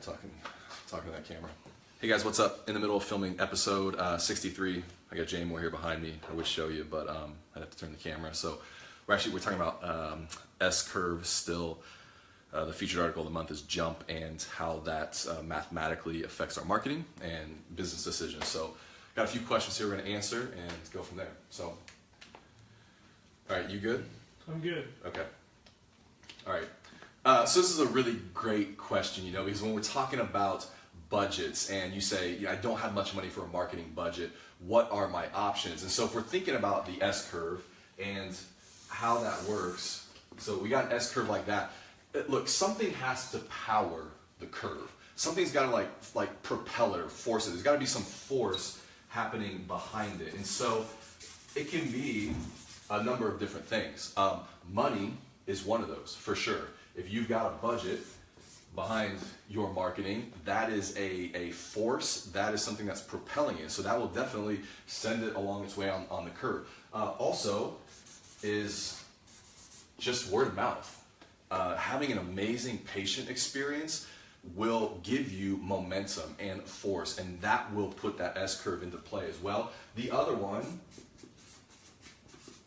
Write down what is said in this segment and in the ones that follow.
talking to that camera. Hey guys, what's up? In the middle of filming episode 63. I got Jay Moore here behind me. I would show you, but I'd have to turn the camera. So we're talking about S-curve still. The featured article of the month is Jump and how that mathematically affects our marketing and business decisions. So got a few questions here we're going to answer and go from there. So, all right, you good? I'm good. Okay. All right. So this is a really great question, because when we're talking about budgets and you say, I don't have much money for a marketing budget, what are my options? And so if we're thinking about the S-curve and how that works, so we got an S-curve like that. Look, something has to power the curve. Something's got to like propel it or force it. There's got to be some force happening behind it. And so it can be a number of different things. Money is one of those, for sure. If you've got a budget behind your marketing, that is a force, that is something that's propelling it. So that will definitely send it along its way on the curve. Also is just word of mouth. Having an amazing patient experience will give you momentum and force, and that will put that S-curve into play as well. The other one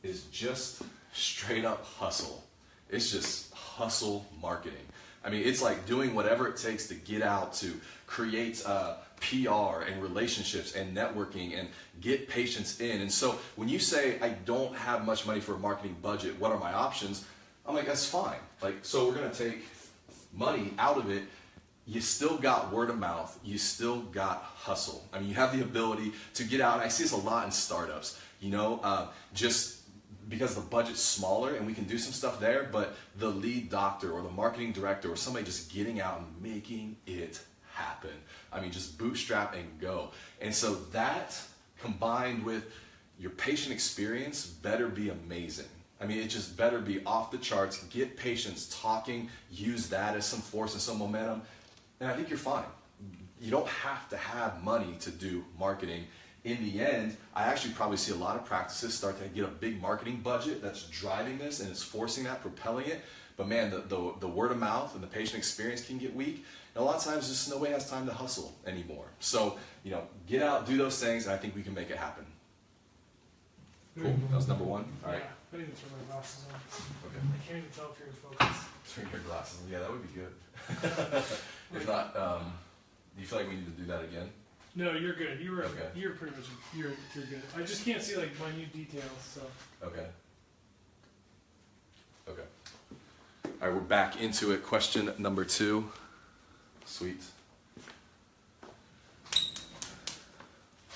is just straight up hustle. It's just hustle marketing. I mean, it's like doing whatever it takes to get out, to create PR and relationships and networking and get patients in. And so when you say, I don't have much money for a marketing budget, what are my options? I'm like, that's fine. So we're gonna take money out of it. You still got word of mouth. You still got hustle. I mean, you have the ability to get out, and I see this a lot in startups, just because the budget's smaller and we can do some stuff there, but the lead doctor or the marketing director or somebody just getting out and making it happen. I mean, just bootstrap and go. And so that combined with your patient experience better be amazing. I mean, it just better be off the charts. Get patients talking, use that as some force and some momentum, and I think you're fine. You don't have to have money to do marketing. In the end, I actually probably see a lot of practices start to get a big marketing budget that's driving this and it's forcing that, propelling it. But man, the word of mouth and the patient experience can get weak. And a lot of times just nobody has time to hustle anymore. So, get out, do those things, and I think we can make it happen. Cool, that was number one. All right. I need to turn my glasses on. Okay. I can't even tell if you're in focus. Turn your glasses on. Yeah, that would be good. If not, do you feel like we need to do that again? No, you're good. You were Okay. You're pretty much you're good. I just can't see minute details. So. Okay. Okay. All right, we're back into it. Question number 2. Sweet.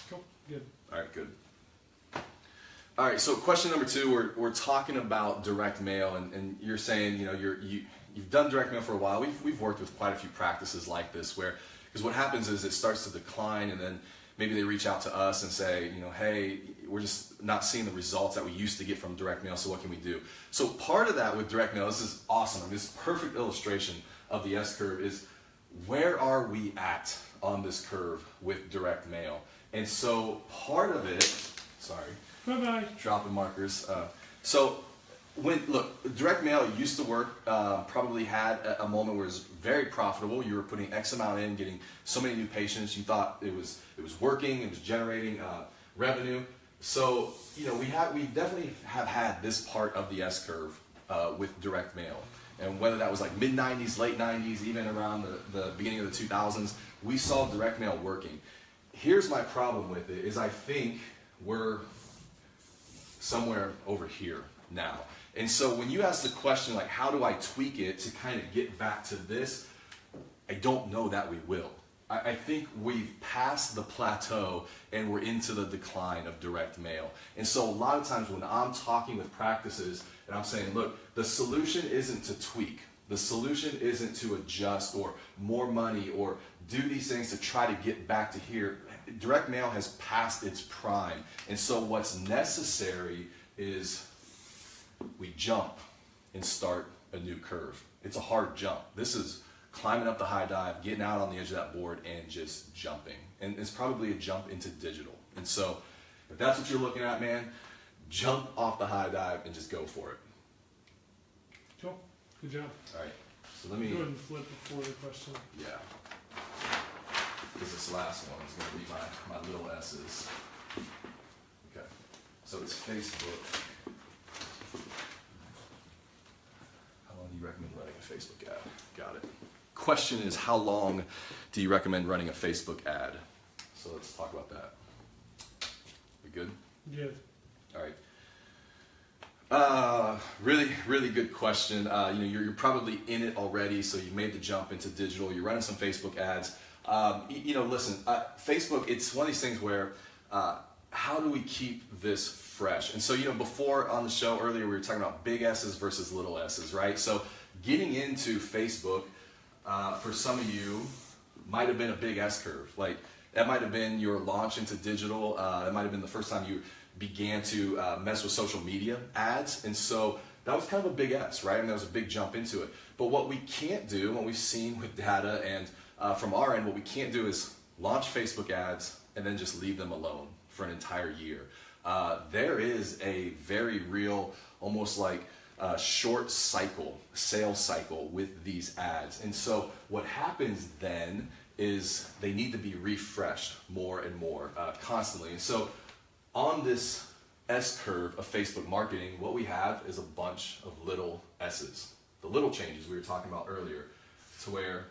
Cool. Good. All right, good. All right, so question number 2, we're talking about direct mail, and you're saying, you've done direct mail for a while. We've worked with quite a few practices like this where, because what happens is it starts to decline, and then maybe they reach out to us and say, hey, we're just not seeing the results that we used to get from direct mail, so what can we do? So part of that with direct mail, this is awesome. I mean, this perfect illustration of the S-curve is where are we at on this curve with direct mail? And so part of it, sorry. Bye-bye. Dropping markers. Look, direct mail used to work, probably had a moment where it was very profitable. You were putting X amount in, getting so many new patients. You thought it was working, it was generating revenue. So, we definitely have had this part of the S-curve with direct mail. And whether that was like mid-90s, late 90s, even around the beginning of the 2000s, we saw direct mail working. Here's my problem with it, is I think we're somewhere over here now. And so when you ask the question, how do I tweak it to kind of get back to this? I don't know that we will. I think we've passed the plateau and we're into the decline of direct mail. And so a lot of times when I'm talking with practices and I'm saying, look, the solution isn't to tweak. The solution isn't to adjust or more money or do these things to try to get back to here. Direct mail has passed its prime. And so what's necessary is we jump and start a new curve. It's a hard jump. This is climbing up the high dive, getting out on the edge of that board and just jumping. And it's probably a jump into digital. And so if that's what you're looking at, man, jump off the high dive and just go for it. Cool. Good job. All right. So let me go ahead and flip before the question. Yeah. because this last one is going to be my little S's. Okay, so it's Facebook. How long do you recommend running a Facebook ad? Got it. Question is, how long do you recommend running a Facebook ad? So let's talk about that. We good? Good. All right. Really, really good question. You're probably in it already, so you made the jump into digital. You're running some Facebook ads. Listen, Facebook, it's one of these things where how do we keep this fresh? And so, before on the show earlier, we were talking about big S's versus little S's, right? So getting into Facebook, for some of you, might have been a big S curve. Like, that might have been your launch into digital. That might have been the first time you began to mess with social media ads. And so that was kind of a big S, right? And that was a big jump into it. But what we can't do, what we've seen with data and from our end, what we can't do is launch Facebook ads and then just leave them alone for an entire year. There is a very real, almost like short cycle, sales cycle with these ads. And so what happens then is they need to be refreshed more and more constantly. And so on this S curve of Facebook marketing, what we have is a bunch of little S's. The little changes we were talking about earlier, to where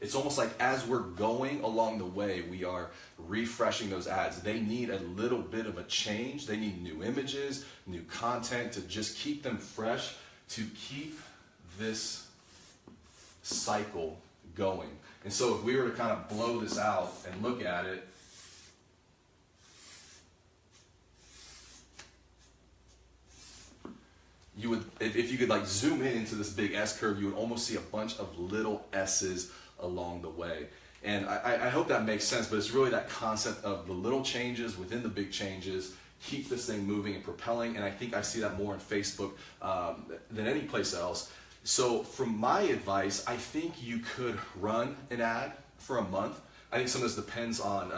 it's almost like as we're going along the way, we are refreshing those ads. They need a little bit of a change. They need new images, new content to just keep them fresh, to keep this cycle going. And so if we were to kind of blow this out and look at it, you would, if you could like zoom in into this big S curve, you would almost see a bunch of little S's along the way. And I hope that makes sense, but it's really that concept of the little changes within the big changes, keep this thing moving and propelling. And I think I see that more in Facebook than any place else. So from my advice, I think you could run an ad for a month. I think some of this depends on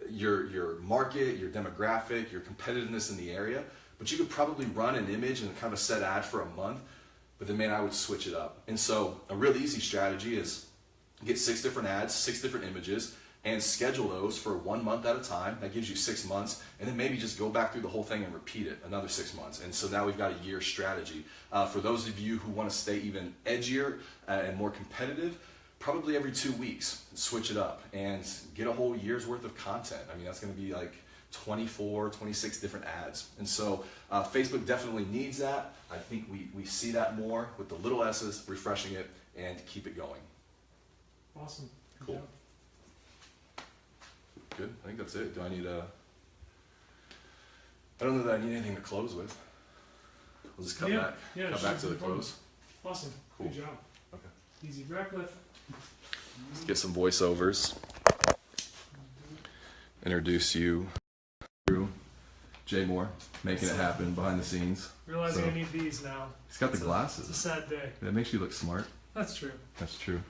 your market, your demographic, your competitiveness in the area. But you could probably run an image and kind of a set ad for a month, but then I would switch it up. And so a real easy strategy is get 6 different ads, 6 different images, and schedule those for 1 month at a time. That gives you 6 months, and then maybe just go back through the whole thing and repeat it another 6 months. And so now we've got a year strategy. For those of you who want to stay even edgier and more competitive, probably every 2 weeks, switch it up and get a whole year's worth of content. I mean, that's going to be like 24, 26 different ads. And so Facebook definitely needs that. I think we see that more with the little S's, refreshing it, and keep it going. Awesome. Cool. Good. I think that's it. Do I need I don't know that I need anything to close with. We'll just cut back to the close. Awesome. Cool. Good job. Okay. Easy breakfast. Let's get some voiceovers. Introduce you to Jay Moore, making it happen behind the scenes. Realizing I need these now. He's got the glasses. It's a sad day. That makes you look smart. That's true. That's true.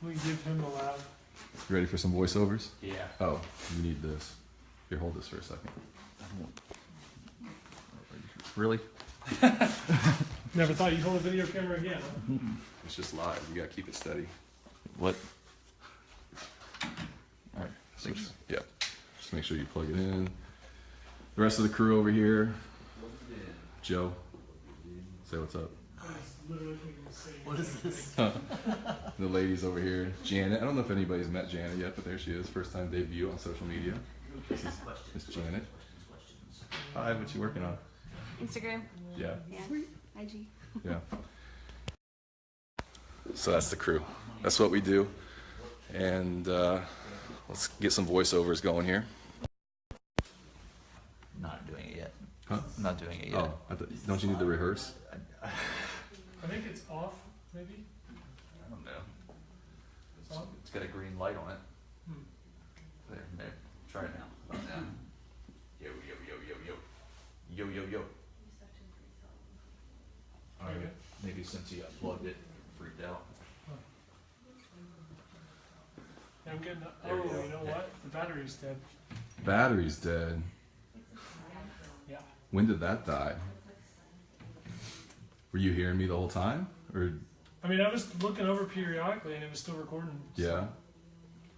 We give him a lab. You ready for some voiceovers? Yeah. Oh, you need this. Here, hold this for a second. Really? Never thought you'd hold a video camera again, huh? It's just live. You gotta keep it steady. What? Alright, thanks. Yeah. Just make sure you plug it in. The rest of the crew over here. Joe, say what's up. Literally thinking the same What is thing. this? The ladies over here. Janet. I don't know if anybody's met Janet yet, but there she is. First time debut on social media. This is Janet. Hi, what you working on? Instagram. Yeah. Yeah. IG. Yeah. So that's the crew. That's what we do. And let's get some voiceovers going here. Not doing it yet. Huh? Not doing it yet. Oh, don't you need to rehearse? I think it's off, maybe? I don't know. It's on? It's got a green light on it. Hmm. There. Try it now. Oh, now. Yo, yo, yo, yo, yo. Yo, yo, yo. Alright. Okay. Maybe since you unplugged it, freaked out. Yeah, I'm getting. There we go. You know what? The battery's dead. Battery's dead. Yeah. When did that die? Were you hearing me the whole time? Or I mean, I was looking over periodically and it was still recording. So, Yeah.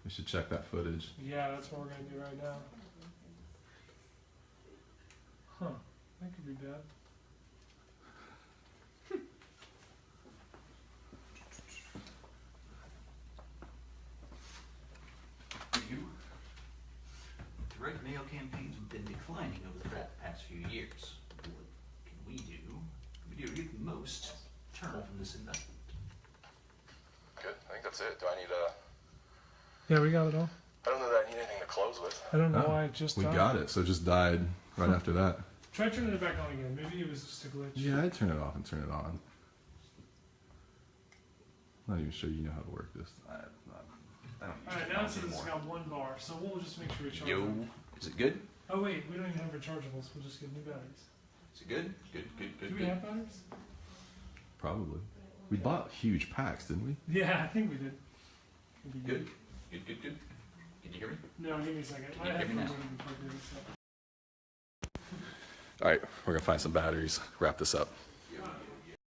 We should check that footage. yeah, that's what we're gonna do right now. Huh? That could be bad. Review. Direct mail campaigns have been declining over the past few years. What can we do? We do get the most return from this investment. Good. I think that's it. Do I need a? Yeah, we got it all. I don't know that I need anything to close with. I don't know Oh, why it just We died. got it. So it just died right after that. Try turning it back on again. Maybe it was just a glitch. Yeah, I turn it off and turn it on. I'm not even sure you know how to work this. I don't use Alright, now it says it's got one bar, so we'll just make sure we charge Yo, them. is it good? Oh wait, we don't even have rechargeables. We'll just get new batteries. Is it good? Good, good, good, Do we good. have batteries? Probably. We bought huge packs, didn't we? Yeah, I think we did. Maybe Good, good, good, good. Can you hear me? No, give me a second. Can I you hear me have now? to plug this up. All right, we're gonna find some batteries. Wrap this up.